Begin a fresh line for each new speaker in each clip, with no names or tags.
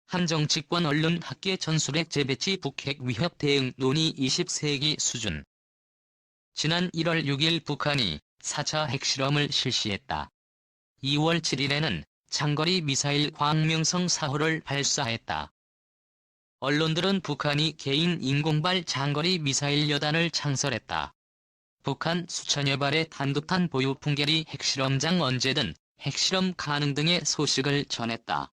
한 정치권 언론 학계 전술핵 재배치 북핵 위협 대응 논의 20세기 수준. 지난 1월 6일 북한이 4차 핵실험을 실시했다. 2월 7일에는 장거리 미사일 광명성 4호를 발사했다. 언론들은 북한이 개인 인공발 장거리 미사일 여단을 창설했다. 북한 수천여 발의 단두탄 보유 풍계리 핵실험장 언제든 핵실험 가능 등의 소식을 전했다.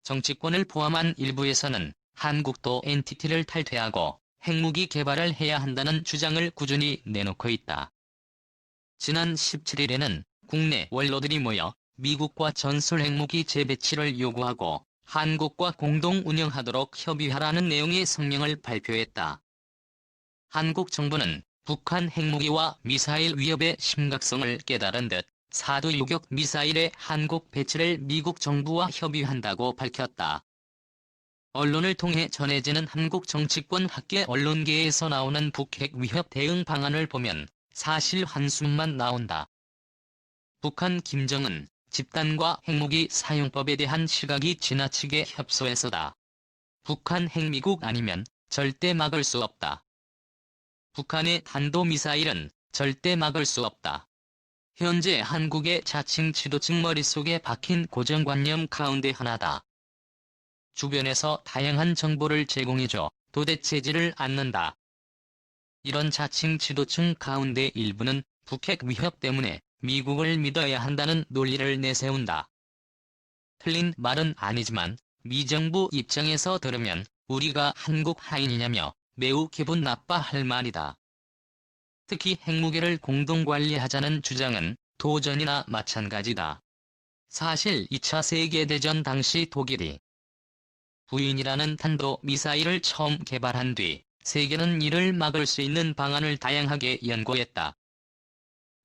정치권을 포함한 일부에서는 한국도 NTT를 탈퇴하고 핵무기 개발을 해야 한다는 주장을 꾸준히 내놓고 있다. 지난 17일에는 국내 원로들이 모여 미국과 전술 핵무기 재배치를 요구하고 한국과 공동 운영하도록 협의하라는 내용의 성명을 발표했다. 한국 정부는 북한 핵무기와 미사일 위협의 심각성을 깨달은 듯 사드 요격 미사일의 한국 배치를 미국 정부와 협의한다고 밝혔다. 언론을 통해 전해지는 한국 정치권 학계 언론계에서 나오는 북핵 위협 대응 방안을 보면 사실 한숨만 나온다. 북한 김정은 집단과 핵무기 사용법에 대한 시각이 지나치게 협소해서다. 북한 핵미국 아니면 절대 막을 수 없다. 북한의 탄도미사일은 절대 막을 수 없다. 현재 한국의 자칭 지도층 머릿속에 박힌 고정관념 가운데 하나다. 주변에서 다양한 정보를 제공해줘 도대체지를 않는다. 이런 자칭 지도층 가운데 일부는 북핵 위협 때문에 미국을 믿어야 한다는 논리를 내세운다. 틀린 말은 아니지만 미 정부 입장에서 들으면 우리가 한국 하인이냐며 매우 기분 나빠할 말이다. 특히 핵무기를 공동관리하자는 주장은 도전이나 마찬가지다. 사실 2차 세계대전 당시 독일이 부인이라는 탄도미사일을 처음 개발한 뒤 세계는 이를 막을 수 있는 방안을 다양하게 연구했다.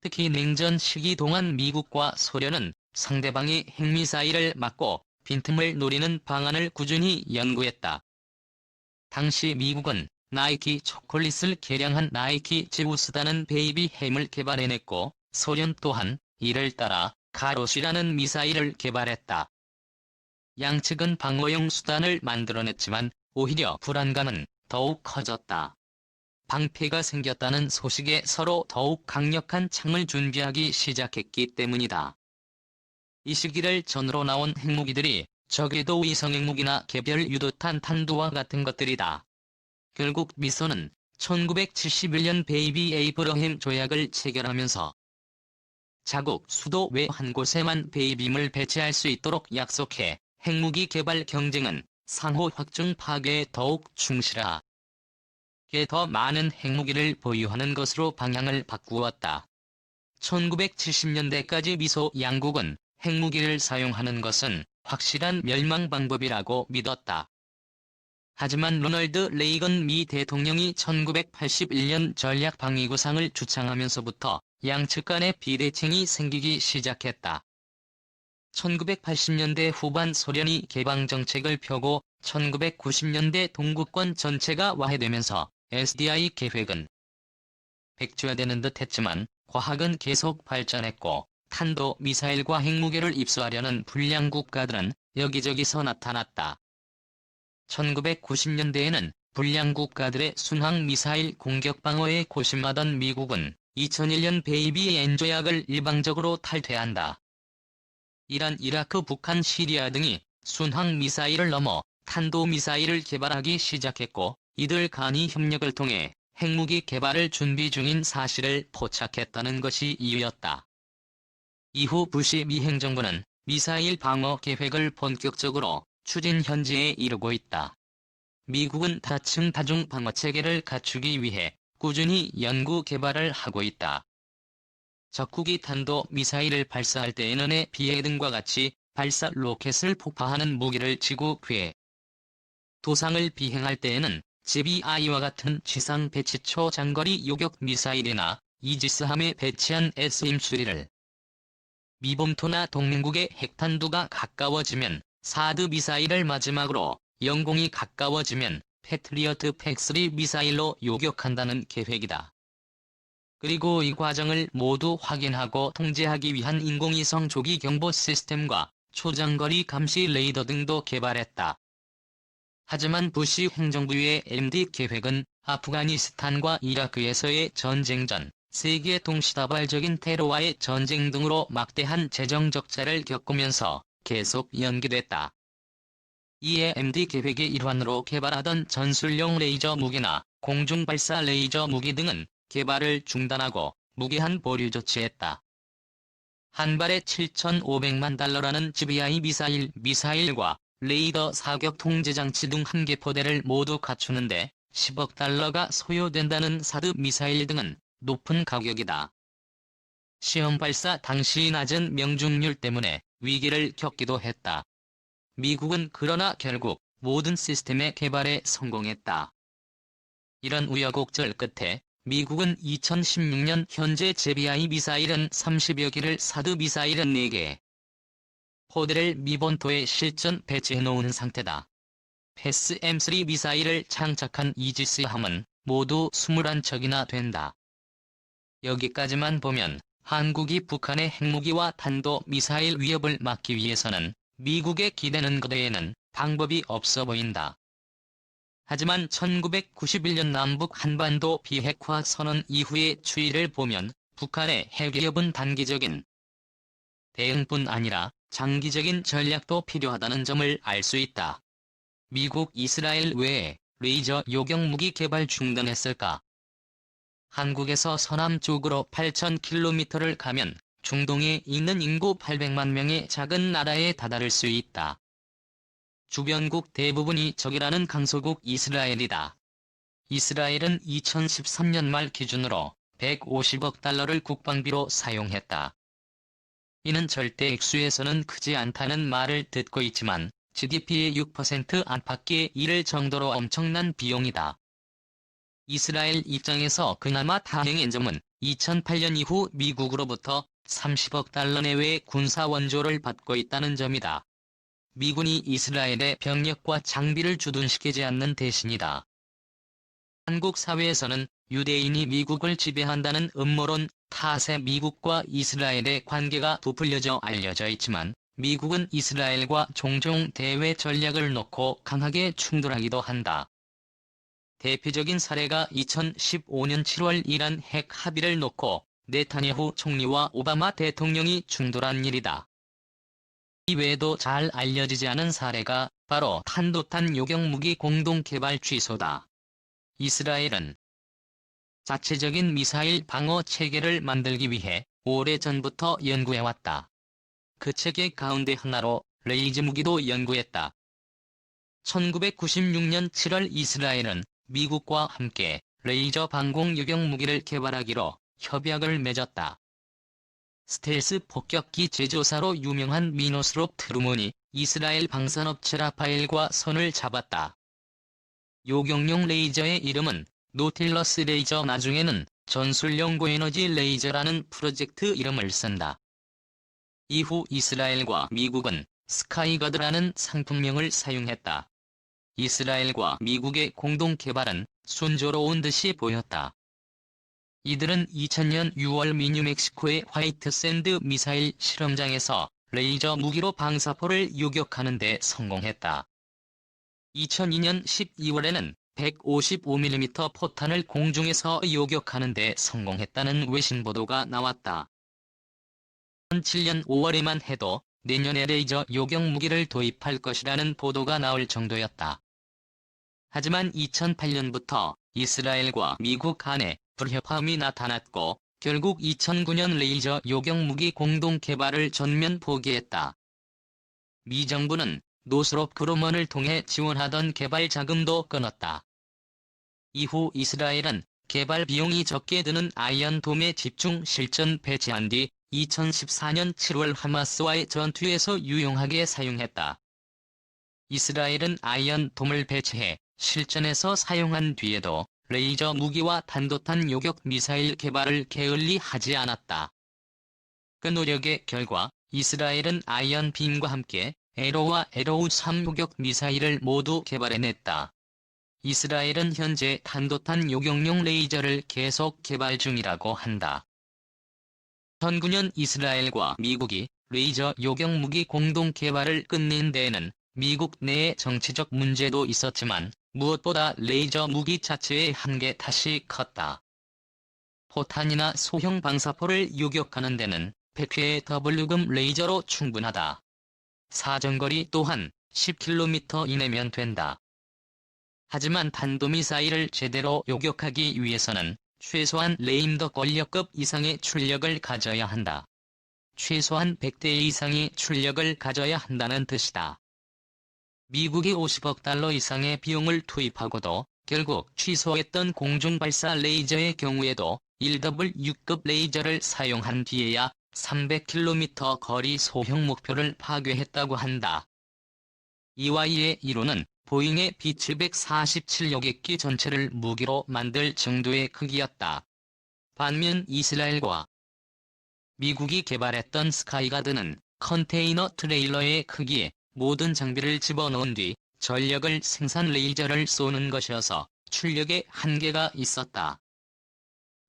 특히 냉전 시기 동안 미국과 소련은 상대방의 핵미사일을 막고 빈틈을 노리는 방안을 꾸준히 연구했다. 당시 미국은 나이키 초콜릿을 개량한 나이키 제우스다는 베이비 햄을 개발해냈고 소련 또한 이를 따라 가로시라는 미사일을 개발했다. 양측은 방어용 수단을 만들어냈지만 오히려 불안감은 더욱 커졌다. 방패가 생겼다는 소식에 서로 더욱 강력한 창을 준비하기 시작했기 때문이다. 이 시기를 전으로 나온 핵무기들이 적외도 위성 핵무기나 개별 유도탄 탄두와 같은 것들이다. 결국 미소는 1971년 베이비 에이브러햄 조약을 체결하면서 자국 수도 외 한 곳에만 베이빔을 배치할 수 있도록 약속해 핵무기 개발 경쟁은 상호 확증 파괴에 더욱 충실하게 더 많은 핵무기를 보유하는 것으로 방향을 바꾸었다. 1970년대까지 미소 양국은 핵무기를 사용하는 것은 확실한 멸망 방법이라고 믿었다. 하지만 로널드 레이건 미 대통령이 1981년 전략방위구상을 주창하면서부터 양측 간의 비대칭이 생기기 시작했다. 1980년대 후반 소련이 개방정책을 펴고 1990년대 동구권 전체가 와해되면서 SDI 계획은 백지화되는 듯 했지만 과학은 계속 발전했고 탄도미사일과 핵무기를 입수하려는 불량 국가들은 여기저기서 나타났다. 1990년대에는 불량 국가들의 순항미사일 공격 방어에 고심하던 미국은 2001년 베이비 엔 조약을 일방적으로 탈퇴한다. 이란, 이라크, 북한, 시리아 등이 순항미사일을 넘어 탄도미사일을 개발하기 시작했고 이들 간이 협력을 통해 핵무기 개발을 준비 중인 사실을 포착했다는 것이 이유였다. 이후 부시 미 행정부는 미사일 방어 계획을 본격적으로 추진 현지에 이르고 있다. 미국은 다층 다중 방어 체계를 갖추기 위해 꾸준히 연구 개발을 하고 있다. 적국이 탄도미사일을 발사할 때에는 비해 등과 같이 발사 로켓을 폭파하는 무기를 지구 외 도상을 비행할 때에는 GBI와 같은 지상 배치 초장거리 요격 미사일이나 이지스함에 배치한 SIM-3를 미범토나 동맹국의 핵탄두가 가까워지면 사드 미사일을 마지막으로 영공이 가까워지면 패트리어트 팩3 미사일로 요격한다는 계획이다. 그리고 이 과정을 모두 확인하고 통제하기 위한 인공위성 조기 경보 시스템과 초장거리 감시 레이더 등도 개발했다. 하지만 부시 행정부의 MD 계획은 아프가니스탄과 이라크에서의 전쟁 전 세계 동시다발적인 테러와의 전쟁 등으로 막대한 재정 적자를 겪으면서 계속 연기됐다. 이에 MD 계획의 일환으로 개발하던 전술용 레이저 무기나 공중발사 레이저 무기 등은 개발을 중단하고 무기한 보류 조치했다. 한 발에 7,500만 달러라는 GBI 미사일과 레이더 사격 통제장치 등 한 개 포대를 모두 갖추는데 10억 달러가 소요된다는 사드 미사일 등은 높은 가격이다. 시험 발사 당시 낮은 명중률 때문에 위기를 겪기도 했다. 미국은 그러나 결국 모든 시스템의 개발에 성공했다. 이런 우여곡절 끝에 미국은 2016년 현재 GBI 미사일은 30여 기를 사드 미사일은 4개, 포대를 미 본토에 실전 배치해놓은 상태다. 패스 M3 미사일을 장착한 이지스함은 모두 21척이나 된다. 여기까지만 보면 한국이 북한의 핵무기와 탄도미사일 위협을 막기 위해서는 미국에 기대는 것 외에는 방법이 없어 보인다. 하지만 1991년 남북 한반도 비핵화 선언 이후의 추이를 보면 북한의 핵위협은 단기적인 대응뿐 아니라 장기적인 전략도 필요하다는 점을 알 수 있다. 미국, 이스라엘 외에 레이저 요격 무기 개발 중단했을까? 한국에서 서남 쪽으로 8,000km를 가면 중동에 있는 인구 800만 명의 작은 나라에 다다를 수 있다. 주변국 대부분이 적이라는 강소국 이스라엘이다. 이스라엘은 2013년 말 기준으로 150억 달러를 국방비로 사용했다. 이는 절대 액수에서는 크지 않다는 말을 듣고 있지만 GDP의 6% 안팎에 이를 정도로 엄청난 비용이다. 이스라엘 입장에서 그나마 다행인 점은 2008년 이후 미국으로부터 30억 달러 내외의 군사 원조를 받고 있다는 점이다. 미군이 이스라엘의 병력과 장비를 주둔시키지 않는 대신이다. 한국 사회에서는 유대인이 미국을 지배한다는 음모론 탓에 미국과 이스라엘의 관계가 부풀려져 알려져 있지만 미국은 이스라엘과 종종 대외 전략을 놓고 강하게 충돌하기도 한다. 대표적인 사례가 2015년 7월 이란 핵 합의를 놓고 네타냐후 총리와 오바마 대통령이 충돌한 일이다. 이외에도 잘 알려지지 않은 사례가 바로 탄도탄 요격무기 공동개발 취소다. 이스라엘은 자체적인 미사일 방어 체계를 만들기 위해 오래전부터 연구해왔다. 그 체계 가운데 하나로 레이저 무기도 연구했다. 1996년 7월 이스라엘은 미국과 함께 레이저 방공 요격 무기를 개발하기로 협약을 맺었다. 스텔스 폭격기 제조사로 유명한 미노스롭 트루먼이 이스라엘 방산업체 라파엘과 손을 잡았다. 요격용 레이저의 이름은 노틸러스 레이저, 나중에는 전술용 고에너지 레이저라는 프로젝트 이름을 쓴다. 이후 이스라엘과 미국은 스카이가드라는 상품명을 사용했다. 이스라엘과 미국의 공동 개발은 순조로운 듯이 보였다. 이들은 2000년 6월 미뉴멕시코의 화이트 샌드 미사일 실험장에서 레이저 무기로 방사포를 요격하는 데 성공했다. 2002년 12월에는 155mm 포탄을 공중에서 요격하는 데 성공했다는 외신 보도가 나왔다. 2007년 5월에만 해도 내년에 레이저 요격 무기를 도입할 것이라는 보도가 나올 정도였다. 하지만 2008년부터 이스라엘과 미국 간에 불협화음이 나타났고 결국 2009년 레이저 요격 무기 공동 개발을 전면 포기했다. 미 정부는 노스롭 그루먼을 통해 지원하던 개발 자금도 끊었다. 이후 이스라엘은 개발 비용이 적게 드는 아이언돔에 집중 실전 배치한 뒤 2014년 7월 하마스와의 전투에서 유용하게 사용했다. 이스라엘은 아이언돔을 배치해 실전에서 사용한 뒤에도 레이저 무기와 탄도탄 요격 미사일 개발을 게을리하지 않았다. 그 노력의 결과 이스라엘은 아이언빔과 함께 에로와 에로우3 요격 미사일을 모두 개발해냈다. 이스라엘은 현재 탄도탄 요격용 레이저를 계속 개발 중이라고 한다. 2009년 이스라엘과 미국이 레이저 요격 무기 공동 개발을 끝낸 데에는 미국 내의 정치적 문제도 있었지만 무엇보다 레이저 무기 자체의 한계 탓이 컸다. 포탄이나 소형 방사포를 요격하는 데는 100회의 더블유금 레이저로 충분하다. 사정거리 또한 10km 이내면 된다. 하지만 탄도미사일을 제대로 요격하기 위해서는 최소한 레임더 권력급 이상의 출력을 가져야 한다. 최소한 100대 이상의 출력을 가져야 한다는 뜻이다. 미국이 50억 달러 이상의 비용을 투입하고도 결국 취소했던 공중발사 레이저의 경우에도 1W6급 레이저를 사용한 뒤에야 300km 거리 소형 목표를 파괴했다고 한다. 이와 이의 이론은 보잉의 B747 요격기 전체를 무기로 만들 정도의 크기였다. 반면 이스라엘과 미국이 개발했던 스카이가드는 컨테이너 트레일러의 크기에 모든 장비를 집어넣은 뒤 전력을 생산 레이저를 쏘는 것이어서 출력에 한계가 있었다.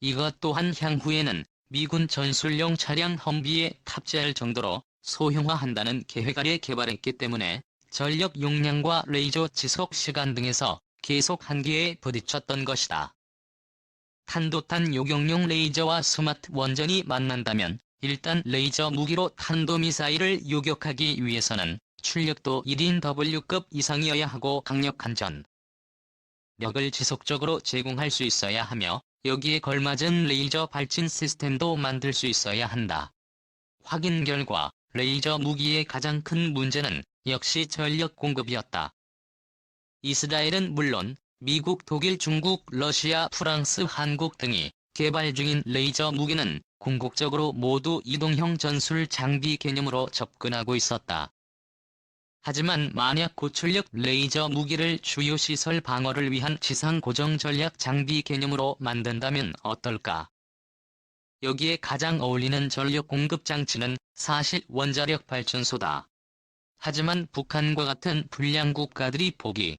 이것 또한 향후에는 미군 전술용 차량 험비에 탑재할 정도로 소형화한다는 계획 아래 개발했기 때문에 전력 용량과 레이저 지속 시간 등에서 계속 한계에 부딪혔던 것이다. 탄도탄 요격용 레이저와 스마트 원전이 만난다면 일단 레이저 무기로 탄도미사일을 요격하기 위해서는 출력도 1인 W급 이상이어야 하고 강력한 전력을 지속적으로 제공할 수 있어야 하며 여기에 걸맞은 레이저 발진 시스템도 만들 수 있어야 한다. 확인 결과 레이저 무기의 가장 큰 문제는 역시 전력 공급이었다. 이스라엘은 물론 미국, 독일, 중국, 러시아, 프랑스, 한국 등이 개발 중인 레이저 무기는 궁극적으로 모두 이동형 전술 장비 개념으로 접근하고 있었다. 하지만 만약 고출력 레이저 무기를 주요 시설 방어를 위한 지상 고정 전략 장비 개념으로 만든다면 어떨까? 여기에 가장 어울리는 전력 공급 장치는 사실 원자력 발전소다. 하지만 북한과 같은 불량 국가들이 포기,